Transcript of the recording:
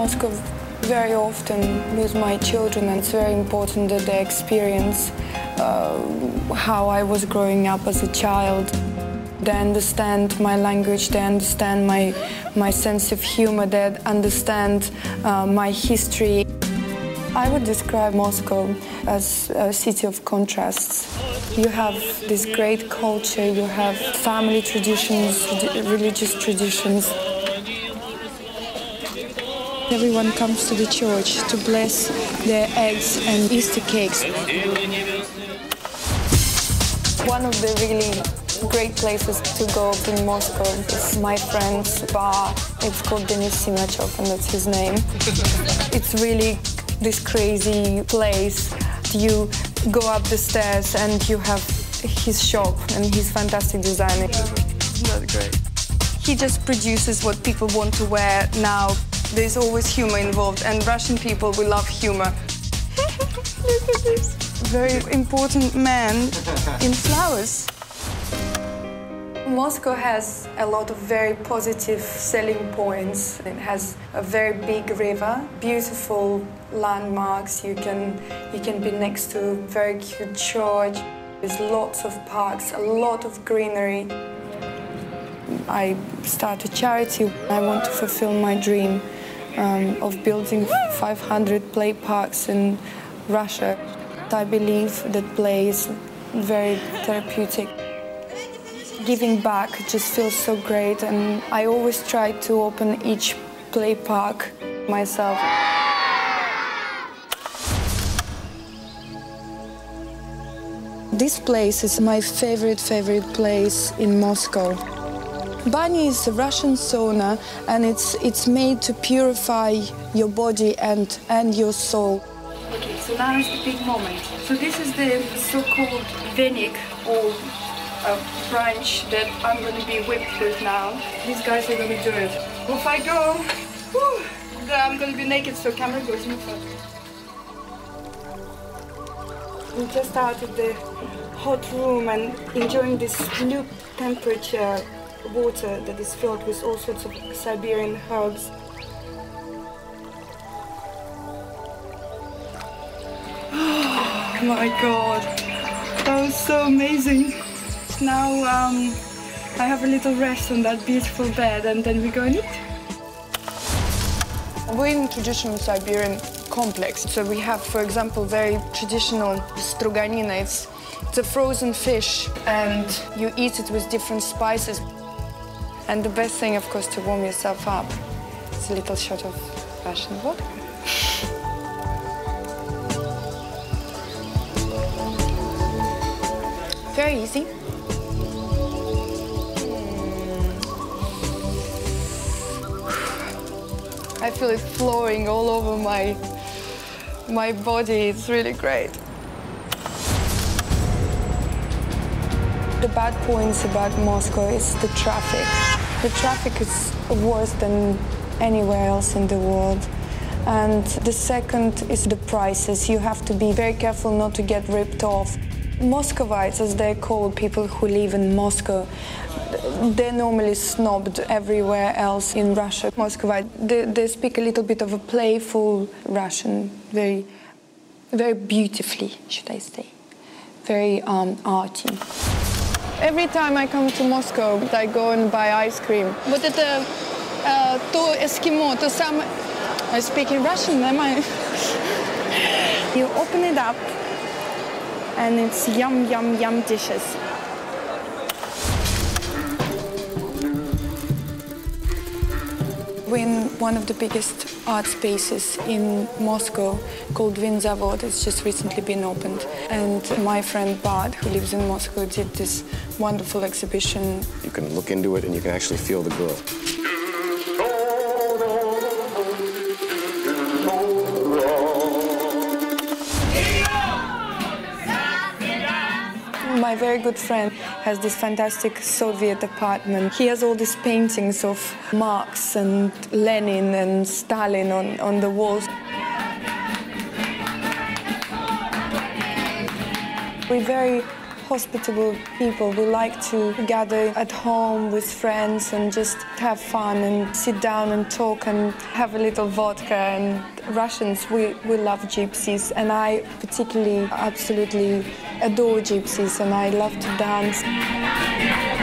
Moscow very often with my children, and it's very important that they experience how I was growing up as a child. They understand my language, they understand my sense of humor, they understand my history. I would describe Moscow as a city of contrasts. You have this great culture, you have family traditions, religious traditions. Everyone comes to the church to bless their eggs and Easter cakes. One of the really great places to go in Moscow is my friend's bar. It's called Denis Simachov, and that's his name. It's really this crazy place. You go up the stairs and you have his shop, and he's fantastic designer. That's great. He just produces what people want to wear now. There's always humor involved, and Russian people, we love humor. Look at this. Very important man in flowers. Moscow has a lot of very positive selling points. It has a very big river, beautiful landmarks. You can be next to a very cute church. There's lots of parks, a lot of greenery. I started a charity. I want to fulfill my dream of building 500 play parks in Russia. I believe that play is very therapeutic. Giving back just feels so great, and I always try to open each play park myself. This place is my favorite place in Moscow. Banya is a Russian sauna, and it's made to purify your body and your soul. Okay, so now is the big moment. So this is the so-called venik, or branch that I'm going to be whipped with now. These guys are going to do it. If I go, whew, then I'm going to be naked, so camera goes no further. I'm just out of the hot room and enjoying this new temperature water that is filled with all sorts of Siberian herbs. Oh my God, that was so amazing. Now I have a little rest on that beautiful bed, and then we go and eat. We're in traditional Siberian complex. So we have, for example, very traditional struganina. It's a frozen fish, and you eat it with different spices. And the best thing, of course, to warm yourself up is a little shot of Russian vodka. Very easy. I feel it flowing all over my body. It's really great. The bad points about Moscow is the traffic. The traffic is worse than anywhere else in the world. And the second is the prices. You have to be very careful not to get ripped off. Muscovites, as they're called, people who live in Moscow, they're normally snobbed everywhere else in Russia. Muscovite, they speak a little bit of a playful Russian, very, very beautifully, should I say, very arty. Every time I come to Moscow, I go and buy ice cream. Вот это то Eskimo, то самое. I speak in Russian, am I? You open it up, and it's yum, yum, yum dishes. We're in one of the biggest art spaces in Moscow called Vinzavod. It's just recently been opened. And my friend Bart, who lives in Moscow, did this wonderful exhibition. You can look into it and you can actually feel the growth. My very good friend has this fantastic Soviet apartment. He has all these paintings of Marx and Lenin and Stalin on the walls. We're very hospitable people. We like to gather at home with friends and just have fun and sit down and talk and have a little vodka. And Russians, we love gypsies, and I particularly absolutely adore gypsies, and I love to dance.